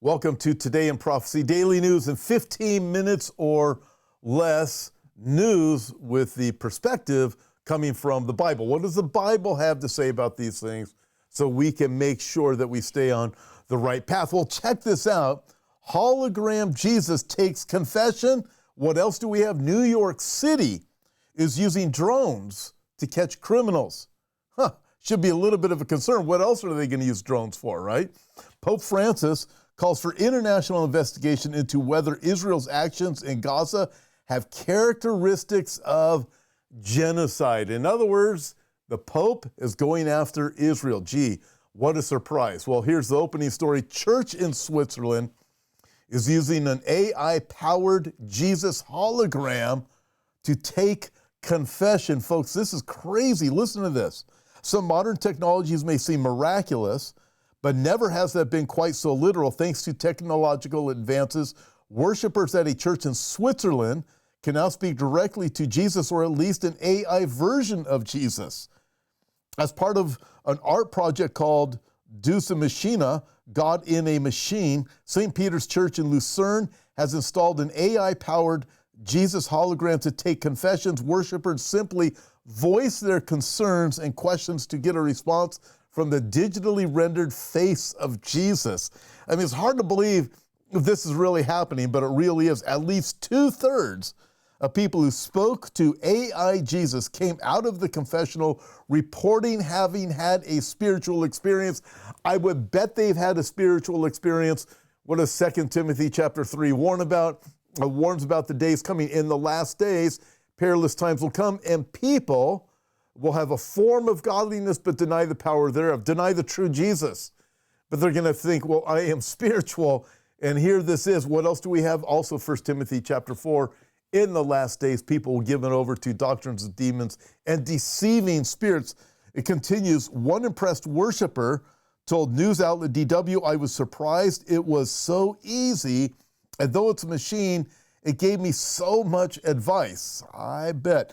Welcome to Today in Prophecy, daily news in 15 minutes or less, news with the perspective coming from the Bible. What does the Bible have to say about these things so we can make sure that we stay on the right path? Well, check this out. Hologram Jesus takes confession. What else do we have? New York City is using drones to catch criminals. Should be a little bit of a concern. What else are they going to use drones for, right? Pope Francis calls for international investigation into whether Israel's actions in Gaza have characteristics of genocide. In other words, the Pope is going after Israel. Gee, what a surprise. Well, here's the opening story. Church in Switzerland is using an AI-powered Jesus hologram to take confession. Folks, this is crazy. Listen to this. Some modern technologies may seem miraculous, but never has that been quite so literal. Thanks to technological advances, worshipers at a church in Switzerland can now speak directly to Jesus, or at least an AI version of Jesus. As part of an art project called Deus Machina, God in a Machine, St. Peter's Church in Lucerne has installed an AI-powered Jesus hologram to take confessions. Worshipers simply voice their concerns and questions to get a response from the digitally rendered face of Jesus. I mean, it's hard to believe this is really happening, but it really is. At least 2/3 of people who spoke to AI Jesus came out of the confessional reporting having had a spiritual experience. I would bet they've had a spiritual experience. What does 2 Timothy chapter 3 warn about? It warns about the days coming. In the last days, perilous times will come, and people will have a form of godliness but deny the power thereof, deny the true Jesus. But they're going to think, well, I am spiritual, and here this is. What else do we have? Also 1 Timothy chapter 4, in the last days, people will give it over to doctrines of demons and deceiving spirits. It continues, one impressed worshiper told news outlet DW, I was surprised it was so easy, and though it's a machine, it gave me so much advice. I bet.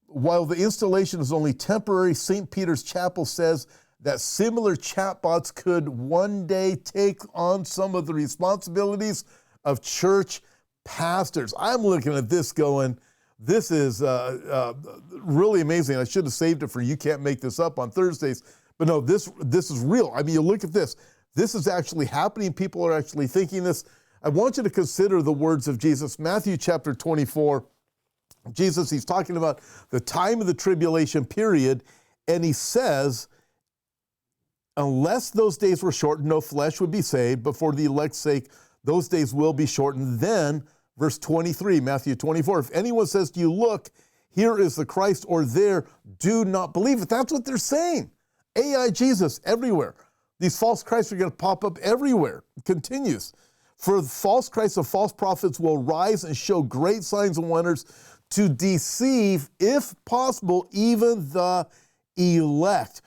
While the installation is only temporary, St. Peter's Chapel says that similar chatbots could one day take on some of the responsibilities of church pastors. I'm looking at this going, this is really amazing. I should have saved it for You Can't Make This Up on Thursdays. But no, this is real. I mean, you look at this. This is actually happening. People are actually thinking this. I want you to consider the words of Jesus. Matthew chapter 24. Jesus, he's talking about the time of the tribulation period, and he says, unless those days were shortened, no flesh would be saved, but for the elect's sake, those days will be shortened. Then, verse 23, Matthew 24, if anyone says to you, look, here is the Christ, or there, do not believe it. That's what they're saying. AI Jesus everywhere. These false Christs are going to pop up everywhere. It continues. For false Christs and false prophets will rise and show great signs and wonders to deceive, if possible, even the elect.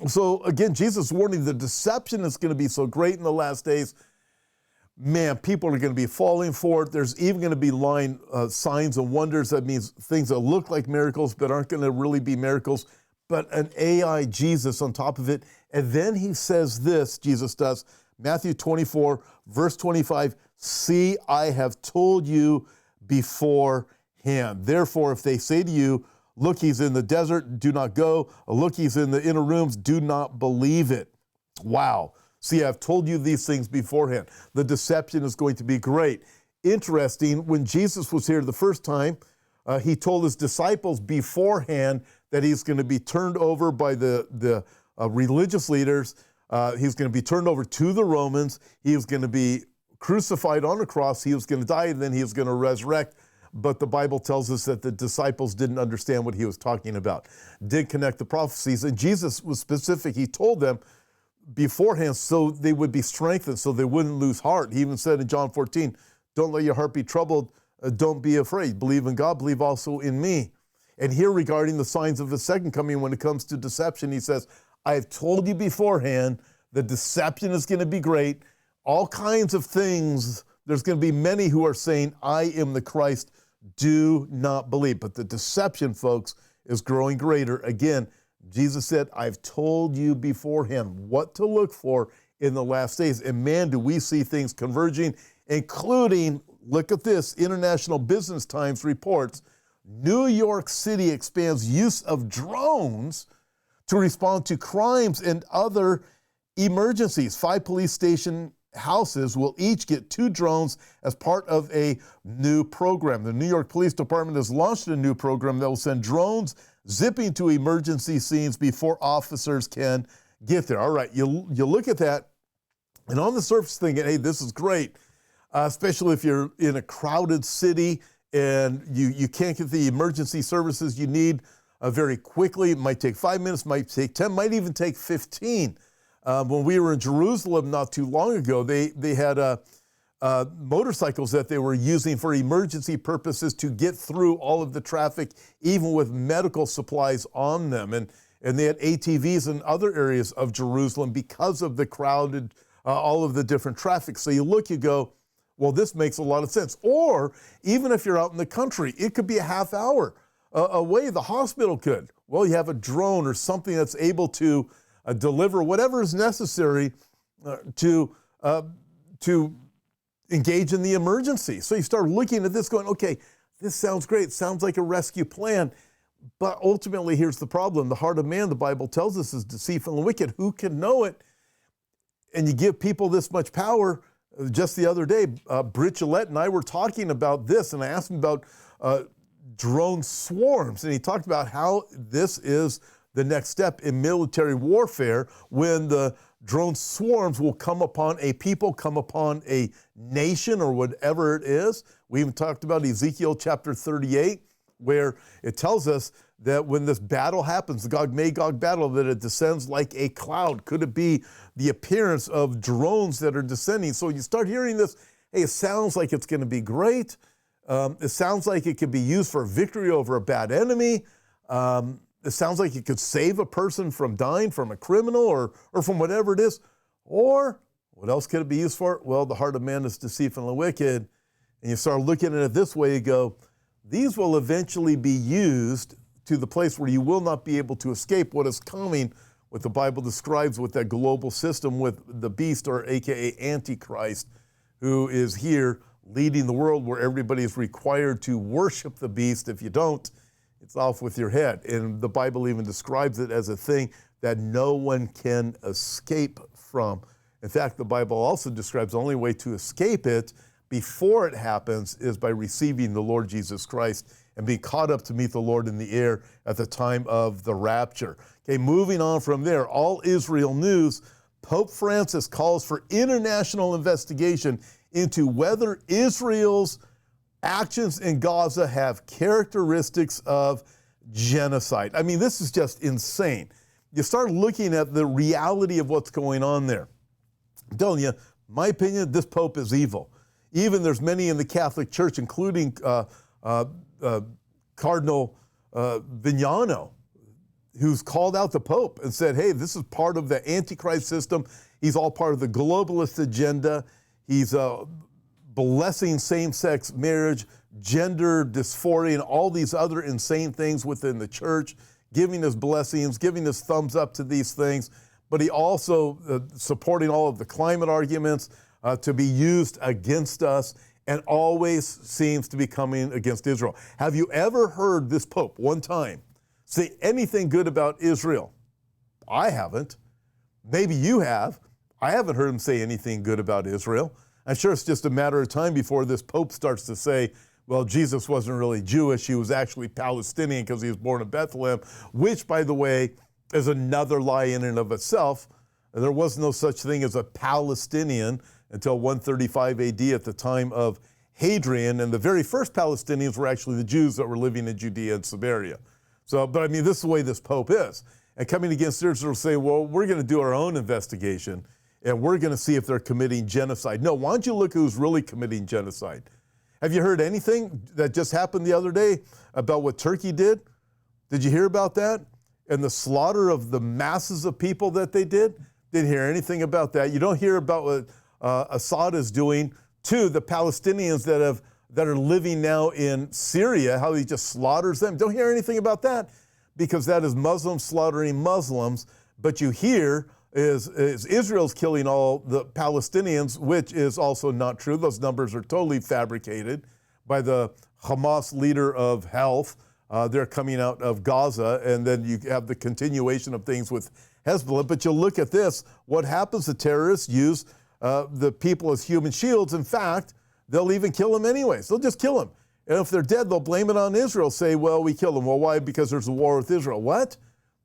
So again, Jesus warning the deception is going to be so great in the last days. Man, people are going to be falling for it. There's even going to be lying signs and wonders. That means things that look like miracles but aren't going to really be miracles. But an AI Jesus on top of it. And then he says this, Jesus does, Matthew 24, verse 25, see, I have told you beforehand. Therefore, if they say to you, look, he's in the desert, do not go. Look, he's in the inner rooms, do not believe it. Wow. See, I've told you these things beforehand. The deception is going to be great. Interesting, when Jesus was here the first time, he told his disciples beforehand that he's going to be turned over by the religious leaders. He's going to be turned over to the Romans. He was going to be crucified on a cross. He was going to die, and then he was going to resurrect. But the Bible tells us that the disciples didn't understand what he was talking about, didn't connect the prophecies. And Jesus was specific. He told them beforehand so they would be strengthened, so they wouldn't lose heart. He even said in John 14, don't let your heart be troubled. Don't be afraid. Believe in God. Believe also in me. And here regarding the signs of the second coming, when it comes to deception, he says, I have told you beforehand, the deception is going to be great. All kinds of things. There's going to be many who are saying, I am the Christ. Do not believe. But the deception, folks, is growing greater. Again, Jesus said, I've told you beforehand what to look for in the last days. And man, do we see things converging, including, look at this, International Business Times reports, New York City expands use of drones to respond to crimes and other emergencies. 5 police station houses will each get 2 drones as part of a new program. The New York Police Department has launched a new program that will send drones zipping to emergency scenes before officers can get there. All right, you look at that, and on the surface thinking, hey, this is great, especially if you're in a crowded city and you can't get the emergency services you need very quickly. It might take 5 minutes, might take 10, might even take 15. When we were in Jerusalem not too long ago, they had motorcycles that they were using for emergency purposes to get through all of the traffic, even with medical supplies on them. And they had ATVs in other areas of Jerusalem because of the crowded, all of the different traffic. So you look, you go, well, this makes a lot of sense. Or even if you're out in the country, it could be a half hour away. The hospital could. Well, you have a drone or something that's able to deliver whatever is necessary to engage in the emergency. So you start looking at this going, okay, this sounds great. Sounds like a rescue plan. But ultimately, here's the problem. The heart of man, the Bible tells us, is deceitful and wicked. Who can know it? And you give people this much power. Just the other day, Britt Gillette and I were talking about this, and I asked him about drone swarms. And he talked about how this is the next step in military warfare, when the drone swarms will come upon a people, come upon a nation, or whatever it is. We even talked about Ezekiel chapter 38, where it tells us that when this battle happens, the Gog-Magog battle, that it descends like a cloud. Could it be the appearance of drones that are descending? So you start hearing this, hey, it sounds like it's going to be great. It sounds like it could be used for victory over a bad enemy. It sounds like it could save a person from dying from a criminal or from whatever it is. Or what else could it be used for? Well, the heart of man is deceitful and wicked. And you start looking at it this way, you go, these will eventually be used to the place where you will not be able to escape what is coming, what the Bible describes with that global system with the beast, or AKA Antichrist, who is here leading the world where everybody is required to worship the beast. If you don't, it's off with your head. And the Bible even describes it as a thing that no one can escape from. In fact, the Bible also describes the only way to escape it before it happens is by receiving the Lord Jesus Christ and being caught up to meet the Lord in the air at the time of the rapture. Okay, moving on from there, all Israel news, Pope Francis calls for international investigation into whether Israel's actions in Gaza have characteristics of genocide. I mean, this is just insane. You start looking at the reality of what's going on there. I'm telling you, my opinion, this Pope is evil. Even there's many in the Catholic Church, including Cardinal Vignano, who's called out the Pope and said, hey, this is part of the Antichrist system. He's all part of the globalist agenda. He's blessing same-sex marriage, gender dysphoria, and all these other insane things within the church, giving us blessings, giving us thumbs up to these things. But he also supporting all of the climate arguments to be used against us, and always seems to be coming against Israel. Have you ever heard this Pope one time say anything good about Israel? I haven't. Maybe you have. I haven't heard him say anything good about Israel. I'm sure it's just a matter of time before this Pope starts to say, well, Jesus wasn't really Jewish. He was actually Palestinian because he was born in Bethlehem, which, by the way, is another lie in and of itself. There was no such thing as a Palestinian until 135 AD at the time of Hadrian, and the very first Palestinians were actually the Jews that were living in Judea and Samaria. So, but I mean, this is the way this Pope is. And coming against Israel, say, well, we're going to do our own investigation, and we're going to see if they're committing genocide. No, why don't you look who's really committing genocide? Have you heard anything that just happened the other day about what Turkey did? Did you hear about that? And the slaughter of the masses of people that they did? Didn't hear anything about that. You don't hear about what Assad is doing to the Palestinians that are living now in Syria, how he just slaughters them. Don't hear anything about that because that is Muslims slaughtering Muslims. But you hear is Israel's killing all the Palestinians, which is also not true. Those numbers are totally fabricated by the Hamas leader of health. They're coming out of Gaza, and then you have the continuation of things with Hezbollah. But you'll look at this. What happens to terrorists use the people as human shields. In fact, they'll even kill them anyways. They'll just kill them. And if they're dead, they'll blame it on Israel, say, well, we killed them. Well, why? Because there's a war with Israel. What?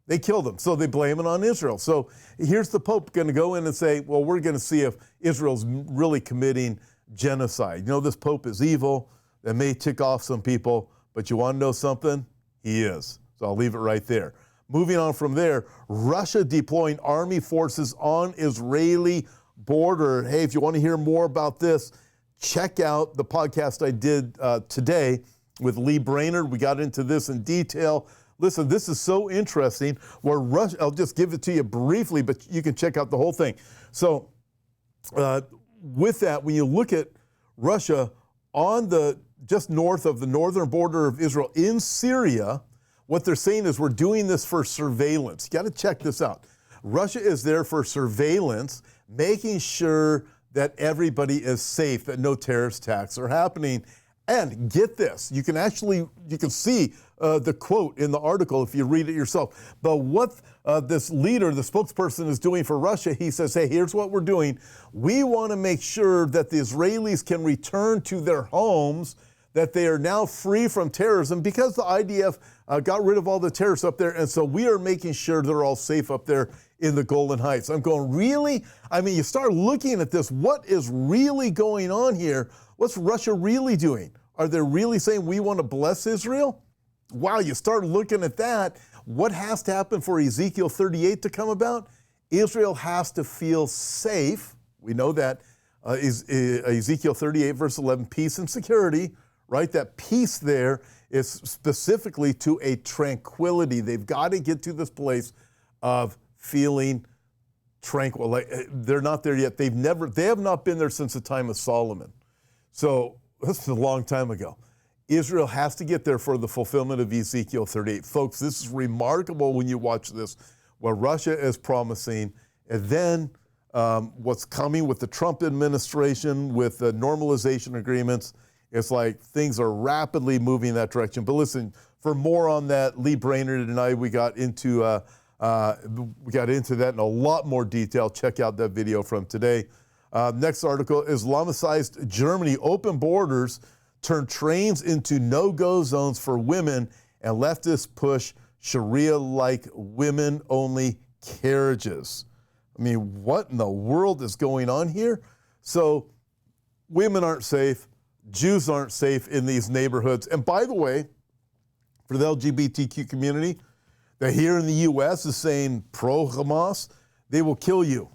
They killed them, so they blame it on Israel. So here's the Pope going to go in and say, well, we're going to see if Israel's really committing genocide. You know, this Pope is evil. That may tick off some people, but you want to know something? He is. So I'll leave it right there. Moving on from there, Russia deploying army forces on Israeli border. Hey, if you want to hear more about this, check out the podcast I did today with Lee Brainerd. We got into this in detail. Listen, this is so interesting. Where Russia, I'll just give it to you briefly, but you can check out the whole thing. So with that, when you look at Russia on the just north of the northern border of Israel in Syria, what they're saying is we're doing this for surveillance. You got to check this out. Russia is there for surveillance, making sure that everybody is safe, that no terrorist attacks are happening. And get this, you can see the quote in the article if you read it yourself. But what this leader, the spokesperson is doing for Russia, he says, hey, here's what we're doing. We want to make sure that the Israelis can return to their homes, that they are now free from terrorism because the IDF got rid of all the terrorists up there. And so we are making sure they're all safe up there in the Golan Heights. I'm going, really? I mean, you start looking at this. What is really going on here? What's Russia really doing? Are they really saying we want to bless Israel? Wow, you start looking at that. What has to happen for Ezekiel 38 to come about? Israel has to feel safe. We know that Ezekiel 38, verse 11, peace and security, right? That peace there is specifically to a tranquility. They've got to get to this place of feeling tranquil. Like, they're not there yet. They have not been there since the time of Solomon. So this is a long time ago. Israel has to get there for the fulfillment of Ezekiel 38. Folks, this is remarkable when you watch this, what Russia is promising, and then what's coming with the Trump administration, with the normalization agreements. It's like things are rapidly moving in that direction. But listen, for more on that, Lee Brainerd and I, we got into that in a lot more detail. Check out that video from today. Next article, Islamicized Germany, open borders, turn trains into no-go zones for women, and leftists push Sharia-like women-only carriages. I mean, what in the world is going on here? So women aren't safe. Jews aren't safe in these neighborhoods. And by the way, for the LGBTQ community, that here in the U.S. is saying pro-Hamas, they will kill you.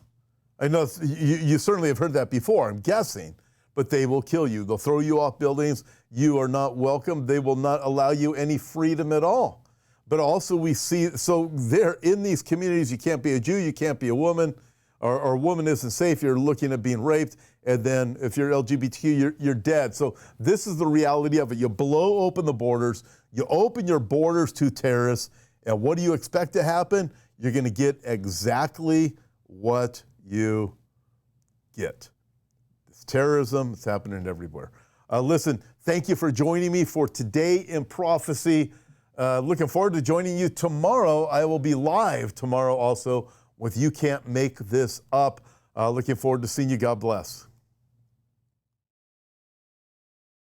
I know you certainly have heard that before, I'm guessing, but they will kill you. They'll throw you off buildings. You are not welcome. They will not allow you any freedom at all. But also we see, so there in these communities, you can't be a Jew, you can't be a woman, or a woman isn't safe, you're looking at being raped, and then if you're LGBTQ, you're dead. So this is the reality of it. You blow open the borders, you open your borders to terrorists, and what do you expect to happen? You're going to get exactly what you get. It's terrorism. It's happening everywhere. Listen, thank you for joining me for Today in Prophecy. Looking forward to joining you tomorrow. I will be live tomorrow also with You Can't Make This Up. Looking forward to seeing you. God bless.